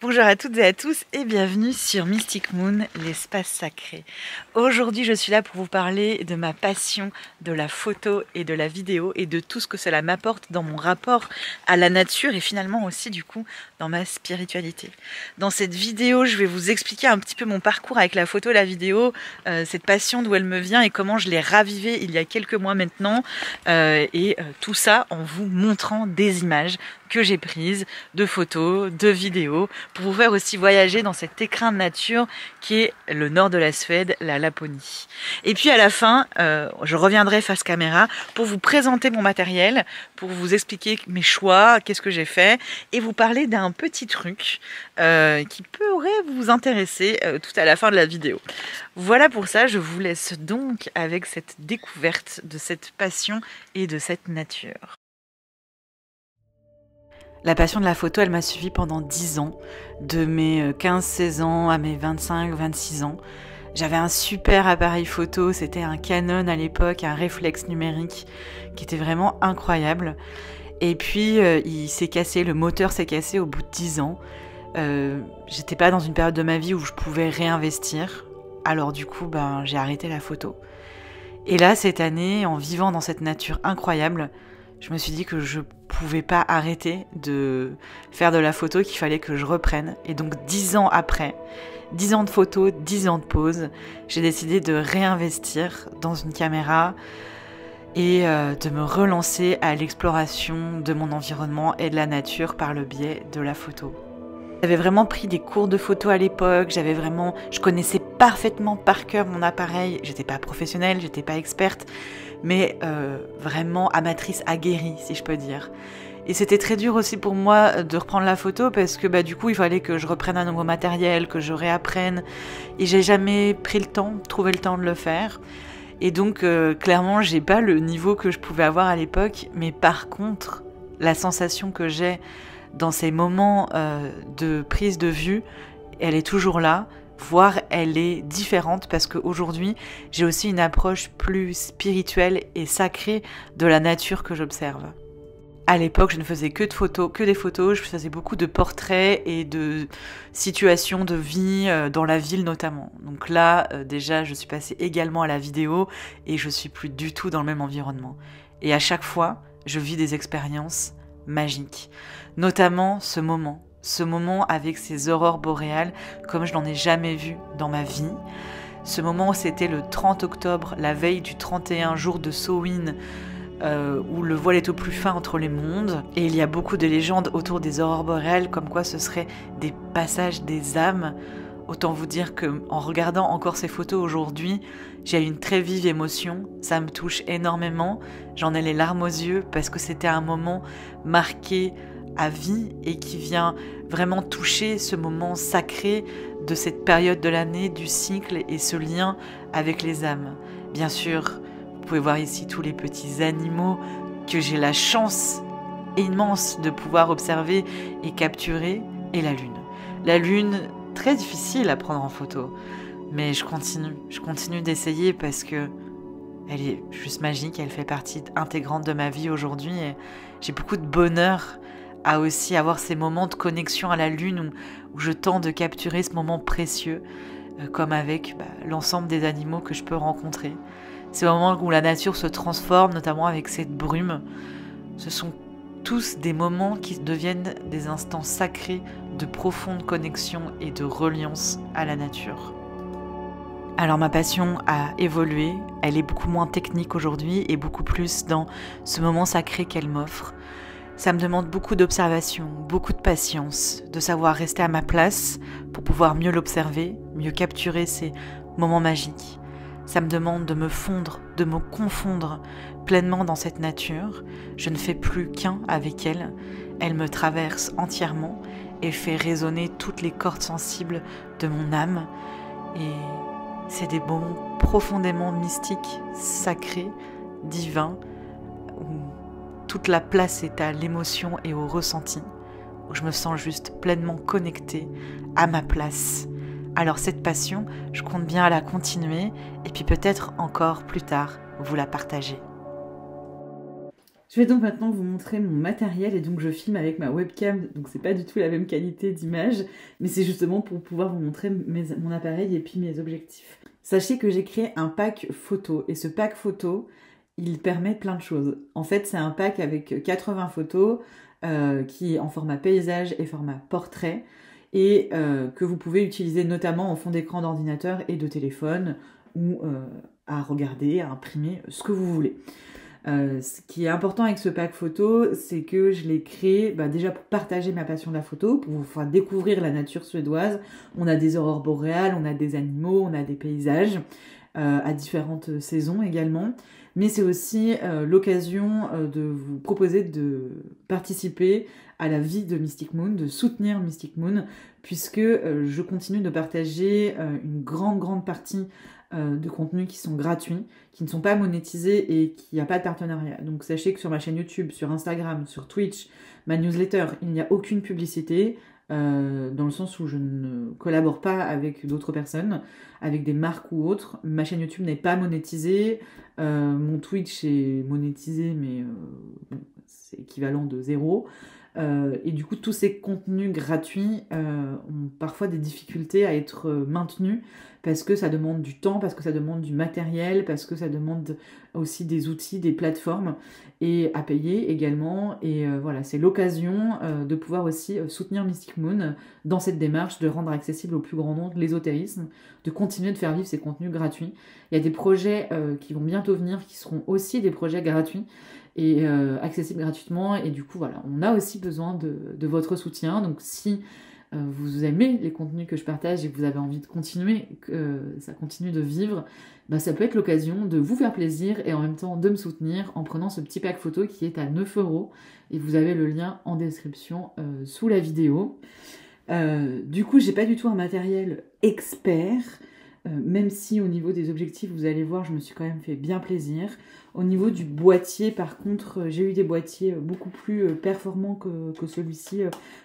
Bonjour à toutes et à tous et bienvenue sur Mystic Moon, l'espace sacré. Aujourd'hui, je suis là pour vous parler de ma passion de la photo et de la vidéo et de tout ce que cela m'apporte dans mon rapport à la nature et finalement aussi du coup dans ma spiritualité. Dans cette vidéo, je vais vous expliquer un petit peu mon parcours avec la photo et la vidéo, cette passion d'où elle me vient et comment je l'ai ravivée il y a quelques mois maintenant tout ça en vous montrant des images que j'ai prises, de photos, de vidéos, pour vous faire aussi voyager dans cet écrin de nature qui est le nord de la Suède, la Laponie. Et puis à la fin, je reviendrai face caméra pour vous présenter mon matériel, pour vous expliquer mes choix, qu'est-ce que j'ai fait, et vous parler d'un petit truc qui pourrait vous intéresser tout à la fin de la vidéo. Voilà pour ça, je vous laisse donc avec cette découverte de cette passion et de cette nature. La passion de la photo, elle m'a suivie pendant 10 ans, de mes 15-16 ans à mes 25-26 ans. J'avais un super appareil photo, c'était un Canon à l'époque, un réflexe numérique qui était vraiment incroyable. Et puis il s'est cassé, le moteur s'est cassé au bout de 10 ans. J'étais pas dans une période de ma vie où je pouvais réinvestir, alors du coup j'ai arrêté la photo. Et là cette année, en vivant dans cette nature incroyable, je me suis dit que je pouvais pas arrêter de faire de la photo, qu'il fallait que je reprenne. Et donc 10 ans après, 10 ans de photos, 10 ans de pause, j'ai décidé de réinvestir dans une caméra et de me relancer à l'exploration de mon environnement et de la nature par le biais de la photo. J'avais vraiment pris des cours de photo à l'époque, je connaissais parfaitement par cœur mon appareil. J'étais pas professionnelle, j'étais pas experte, mais vraiment amatrice aguerrie, si je peux dire. Et c'était très dur aussi pour moi de reprendre la photo parce que du coup il fallait que je reprenne un nouveau matériel, que je réapprenne. Et j'ai jamais pris le temps, trouvé le temps de le faire. Et donc clairement j'ai pas le niveau que je pouvais avoir à l'époque, mais par contre la sensation que j'ai dans ces moments de prise de vue, elle est toujours là, voire elle est différente parce qu'aujourd'hui, j'ai aussi une approche plus spirituelle et sacrée de la nature que j'observe. À l'époque, je ne faisais que des photos, je faisais beaucoup de portraits et de situations de vie dans la ville notamment. Donc là, déjà, je suis passée également à la vidéo et je suis plus du tout dans le même environnement. Et à chaque fois, je vis des expériences magique, notamment ce moment avec ces aurores boréales comme je n'en ai jamais vu dans ma vie. Ce moment où c'était le 30 octobre, la veille du 31 jour de Samhain, où le voile est au plus fin entre les mondes, et il y a beaucoup de légendes autour des aurores boréales comme quoi ce serait des passages des âmes. Autant vous dire qu'en regardant encore ces photos aujourd'hui, j'ai une très vive émotion, ça me touche énormément, j'en ai les larmes aux yeux parce que c'était un moment marqué à vie et qui vient vraiment toucher ce moment sacré de cette période de l'année, du cycle et ce lien avec les âmes. Bien sûr, vous pouvez voir ici tous les petits animaux que j'ai la chance immense de pouvoir observer et capturer, et la lune. La lune, très difficile à prendre en photo, mais je continue d'essayer parce que elle est juste magique, elle fait partie intégrante de ma vie aujourd'hui et j'ai beaucoup de bonheur à aussi avoir ces moments de connexion à la lune où je tente de capturer ce moment précieux comme avec l'ensemble des animaux que je peux rencontrer. Ces moments où la nature se transforme, notamment avec cette brume, ce sont tous des moments qui deviennent des instants sacrés de profonde connexion et de reliance à la nature. Alors ma passion a évolué, elle est beaucoup moins technique aujourd'hui et beaucoup plus dans ce moment sacré qu'elle m'offre. Ça me demande beaucoup d'observation, beaucoup de patience, de savoir rester à ma place pour pouvoir mieux l'observer, mieux capturer ces moments magiques. Ça me demande de me fondre, de me confondre pleinement dans cette nature. Je ne fais plus qu'un avec elle. Elle me traverse entièrement et fait résonner toutes les cordes sensibles de mon âme. Et c'est des moments profondément mystiques, sacrés, divins, où toute la place est à l'émotion et au ressenti, où je me sens juste pleinement connectée à ma place. Alors cette passion, je compte bien à la continuer et puis peut-être encore plus tard vous la partager. Je vais donc maintenant vous montrer mon matériel et donc je filme avec ma webcam, donc c'est pas du tout la même qualité d'image, mais c'est justement pour pouvoir vous montrer mon appareil et puis mes objectifs. Sachez que j'ai créé un pack photo et ce pack photo, il permet plein de choses. En fait, c'est un pack avec 80 photos qui est en format paysage et format portrait et que vous pouvez utiliser notamment en fond d'écran d'ordinateur et de téléphone ou à regarder, à imprimer, ce que vous voulez. Ce qui est important avec ce pack photo, c'est que je l'ai créé déjà pour partager ma passion de la photo, pour vous faire découvrir la nature suédoise. On a des aurores boréales, on a des animaux, on a des paysages à différentes saisons également. Mais c'est aussi l'occasion de vous proposer de participer à la vie de Mystic Moon, de soutenir Mystic Moon, puisque je continue de partager une grande partie de contenus qui sont gratuits, qui ne sont pas monétisés et qui n'y a pas de partenariat. Donc sachez que sur ma chaîne YouTube, sur Instagram, sur Twitch, ma newsletter, il n'y a aucune publicité, dans le sens où je ne collabore pas avec d'autres personnes, avec des marques ou autres. Ma chaîne YouTube n'est pas monétisée, mon Twitch est monétisé, mais bon, c'est équivalent de 0. Et du coup, tous ces contenus gratuits ont parfois des difficultés à être maintenus parce que ça demande du temps, parce que ça demande du matériel, parce que ça demande aussi des outils, des plateformes et à payer également. Et voilà, c'est l'occasion de pouvoir aussi soutenir Mystic Moon dans cette démarche de rendre accessible au plus grand nombre l'ésotérisme, de continuer de faire vivre ces contenus gratuits. Il y a des projets qui vont bientôt venir qui seront aussi des projets gratuits et accessible gratuitement, et du coup voilà, on a aussi besoin de votre soutien. Donc si vous aimez les contenus que je partage et que vous avez envie de continuer, que ça continue de vivre, ça peut être l'occasion de vous faire plaisir et en même temps de me soutenir en prenant ce petit pack photo qui est à 9 €, et vous avez le lien en description sous la vidéo. Du coup, j'ai pas du tout un matériel expert, même si au niveau des objectifs, vous allez voir, je me suis quand même fait bien plaisir. Au niveau du boîtier, par contre, j'ai eu des boîtiers beaucoup plus performants que celui-ci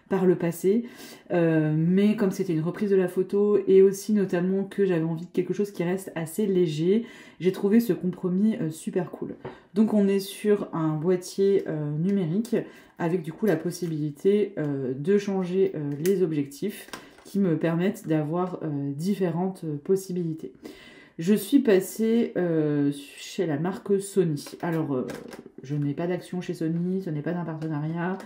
par le passé. Mais comme c'était une reprise de la photo et aussi notamment que j'avais envie de quelque chose qui reste assez léger, j'ai trouvé ce compromis super cool. Donc on est sur un boîtier numérique avec du coup la possibilité de changer les objectifs qui me permettent d'avoir différentes possibilités. Je suis passée chez la marque Sony. Alors, je n'ai pas d'action chez Sony, ce n'est pas d'un partenariat.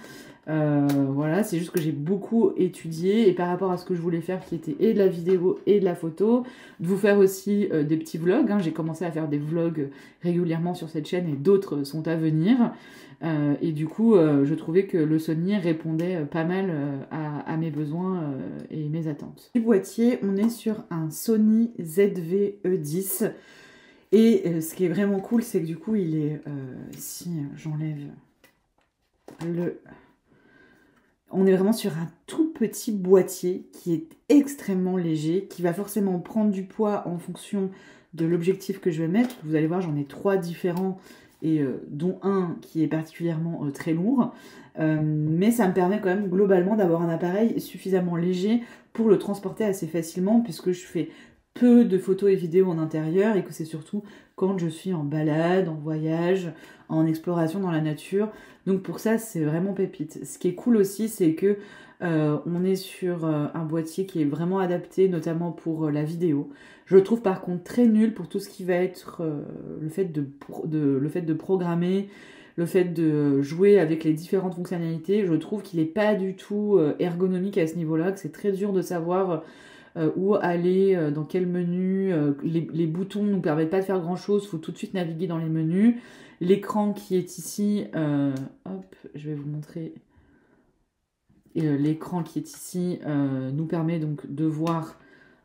Voilà, c'est juste que j'ai beaucoup étudié et par rapport à ce que je voulais faire, qui était et de la vidéo et de la photo, de vous faire aussi des petits vlogs. J'ai commencé à faire des vlogs régulièrement sur cette chaîne et d'autres sont à venir. Et du coup, je trouvais que le Sony répondait pas mal à mes besoins et mes attentes. Du boîtier, on est sur un Sony ZV-E10. Et ce qui est vraiment cool, c'est que du coup, il est... si j'enlève le... On est vraiment sur un tout petit boîtier qui est extrêmement léger, qui va forcément prendre du poids en fonction de l'objectif que je vais mettre. Vous allez voir, j'en ai 3 différents, et dont un qui est particulièrement très lourd. Mais ça me permet quand même globalement d'avoir un appareil suffisamment léger pour le transporter assez facilement, puisque je fais peu de photos et vidéos en intérieur et que c'est surtout quand je suis en balade, en voyage, en exploration dans la nature. Donc pour ça, c'est vraiment pépite. Ce qui est cool aussi, c'est que on est sur un boîtier qui est vraiment adapté, notamment pour la vidéo. Je le trouve par contre très nul pour tout ce qui va être le fait de programmer, le fait de jouer avec les différentes fonctionnalités. Je trouve qu'il n'est pas du tout ergonomique à ce niveau-là, que c'est très dur de savoir où aller, dans quel menu. Les boutons ne nous permettent pas de faire grand-chose, il faut tout de suite naviguer dans les menus. L'écran qui est ici, hop, je vais vous montrer. L'écran qui est ici nous permet donc de voir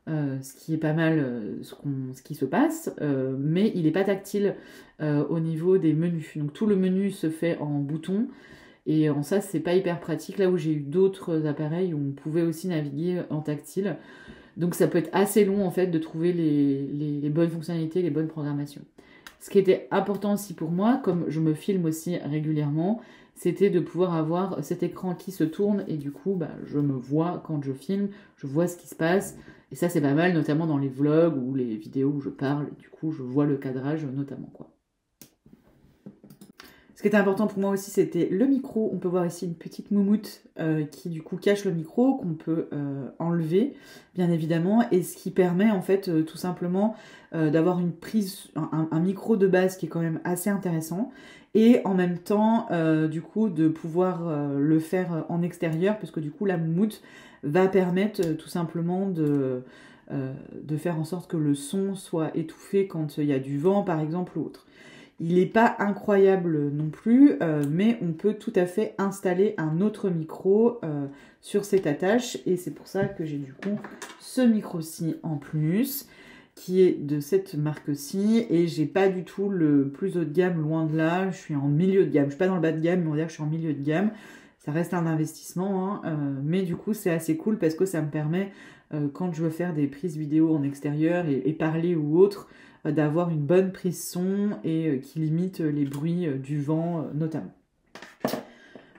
ce qui est pas mal, ce qui se passe, mais il n'est pas tactile au niveau des menus. Donc tout le menu se fait en bouton, et en ça c'est pas hyper pratique, là où j'ai eu d'autres appareils où on pouvait aussi naviguer en tactile. Donc ça peut être assez long en fait de trouver les bonnes fonctionnalités, les bonnes programmations. Ce qui était important aussi pour moi, comme je me filme aussi régulièrement, c'était de pouvoir avoir cet écran qui se tourne et du coup je me vois quand je filme, je vois ce qui se passe, et ça c'est pas mal, notamment dans les vlogs ou les vidéos où je parle, du coup je vois le cadrage notamment quoi. Ce qui était important pour moi aussi, c'était le micro. On peut voir ici une petite moumoute qui du coup cache le micro, qu'on peut enlever, bien évidemment, et ce qui permet en fait tout simplement d'avoir une prise, un micro de base qui est quand même assez intéressant, et en même temps du coup de pouvoir le faire en extérieur, parce que du coup la moumoute va permettre tout simplement de faire en sorte que le son soit étouffé quand il y a du vent par exemple ou autre. Il n'est pas incroyable non plus, mais on peut tout à fait installer un autre micro sur cette attache, et c'est pour ça que j'ai du coup ce micro-ci en plus, qui est de cette marque-ci, et j'ai pas du tout le plus haut de gamme, loin de là, je suis en milieu de gamme, je suis pas dans le bas de gamme, mais on va dire que je suis en milieu de gamme. Ça reste un investissement, hein, mais du coup c'est assez cool parce que ça me permet, quand je veux faire des prises vidéo en extérieur et parler ou autre, d'avoir une bonne prise son et qui limite les bruits du vent notamment.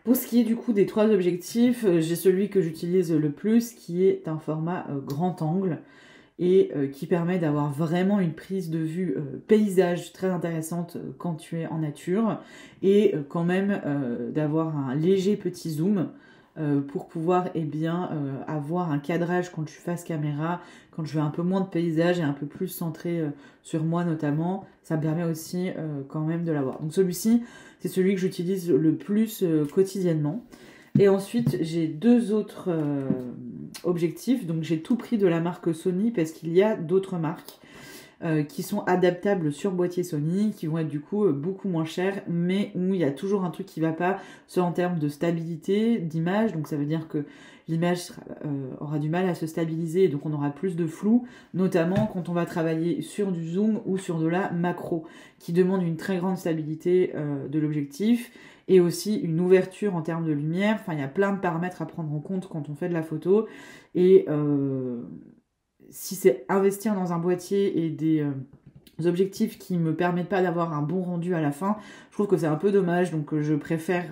Pour ce qui est du coup des 3 objectifs, j'ai celui que j'utilise le plus qui est un format grand angle et qui permet d'avoir vraiment une prise de vue paysage très intéressante quand tu es en nature, et quand même d'avoir un léger petit zoom pour pouvoir avoir un cadrage quand je suis face caméra, quand je veux un peu moins de paysage et un peu plus centré sur moi notamment. Ça me permet aussi quand même de l'avoir. Donc celui-ci, c'est celui que j'utilise le plus quotidiennement. Et ensuite, j'ai 2 autres objectifs. Donc j'ai tout pris de la marque Sony parce qu'il y a d'autres marques qui sont adaptables sur boîtier Sony, qui vont être du coup beaucoup moins chers, mais où il y a toujours un truc qui va pas, soit en termes de stabilité d'image, donc ça veut dire que l'image aura du mal à se stabiliser, et donc on aura plus de flou, notamment quand on va travailler sur du zoom ou sur de la macro, qui demande une très grande stabilité de l'objectif, et aussi une ouverture en termes de lumière. Enfin, il y a plein de paramètres à prendre en compte quand on fait de la photo, et si c'est investir dans un boîtier et des objectifs qui me permettent pas d'avoir un bon rendu à la fin, je trouve que c'est un peu dommage, donc je préfère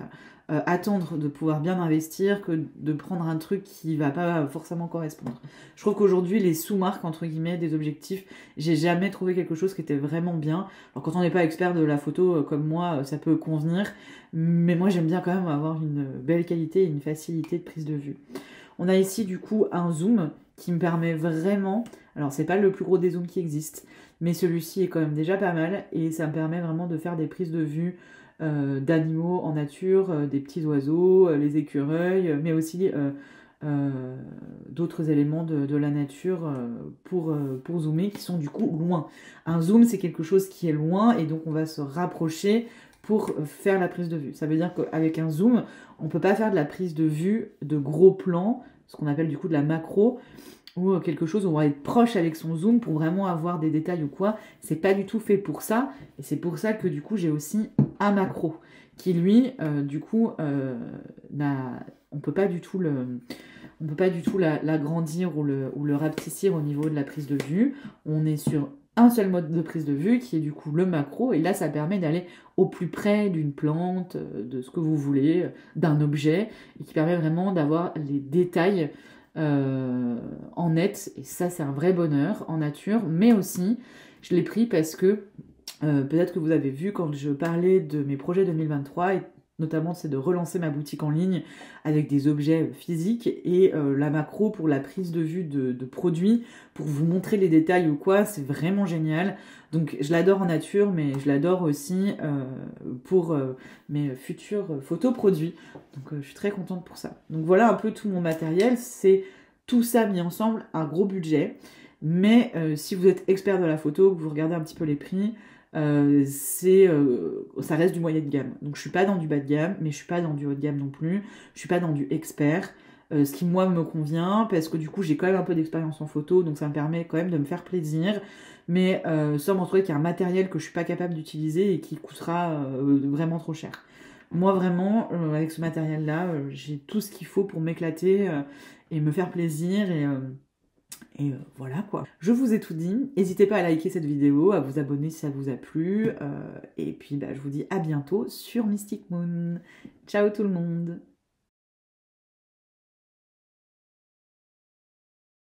attendre de pouvoir bien investir que de prendre un truc qui va pas forcément correspondre. Je trouve qu'aujourd'hui, les sous-marques, entre guillemets, des objectifs, j'ai jamais trouvé quelque chose qui était vraiment bien. Alors quand on n'est pas expert de la photo comme moi, ça peut convenir, mais moi j'aime bien quand même avoir une belle qualité et une facilité de prise de vue. On a ici du coup un zoom qui me permet vraiment, alors c'est pas le plus gros des zooms qui existent, mais celui-ci est quand même déjà pas mal, et ça me permet vraiment de faire des prises de vue d'animaux en nature, des petits oiseaux, les écureuils, mais aussi d'autres éléments de la nature pour zoomer, qui sont du coup loin. Un zoom, c'est quelque chose qui est loin, et donc on va se rapprocher pour faire la prise de vue. Ça veut dire qu'avec un zoom, on peut pas faire de la prise de vue de gros plans, ce qu'on appelle du coup de la macro, ou quelque chose où on va être proche avec son zoom pour vraiment avoir des détails ou quoi. C'est pas du tout fait pour ça, et c'est pour ça que du coup j'ai aussi un macro qui lui du coup on peut pas du tout l'agrandir ou le rapetissir au niveau de la prise de vue. On est sur un seul mode de prise de vue qui est du coup le macro, et là ça permet d'aller au plus près d'une plante, de ce que vous voulez, d'un objet, et qui permet vraiment d'avoir les détails en net, et ça c'est un vrai bonheur en nature. Mais aussi je l'ai pris parce que peut-être que vous avez vu quand je parlais de mes projets 2023, et notamment c'est de relancer ma boutique en ligne avec des objets physiques, et la macro pour la prise de vue de produits, pour vous montrer les détails ou quoi, c'est vraiment génial. Donc je l'adore en nature, mais je l'adore aussi pour mes futurs photoproduits. Donc je suis très contente pour ça. Donc voilà un peu tout mon matériel, c'est tout ça mis ensemble, un gros budget. Mais si vous êtes expert de la photo, que vous regardez un petit peu les prix, ça reste du moyen de gamme. Donc je suis pas dans du bas de gamme, mais je suis pas dans du haut de gamme non plus. Je suis pas dans du expert. Ce qui moi me convient, parce que du coup j'ai quand même un peu d'expérience en photo, donc ça me permet quand même de me faire plaisir, mais sans me retrouver qu'il y a un matériel que je suis pas capable d'utiliser et qui coûtera vraiment trop cher. Moi vraiment, avec ce matériel-là, j'ai tout ce qu'il faut pour m'éclater et me faire plaisir, et voilà quoi. Je vous ai tout dit. N'hésitez pas à liker cette vidéo, à vous abonner si ça vous a plu. Et puis je vous dis à bientôt sur Mystic Moon. Ciao tout le monde!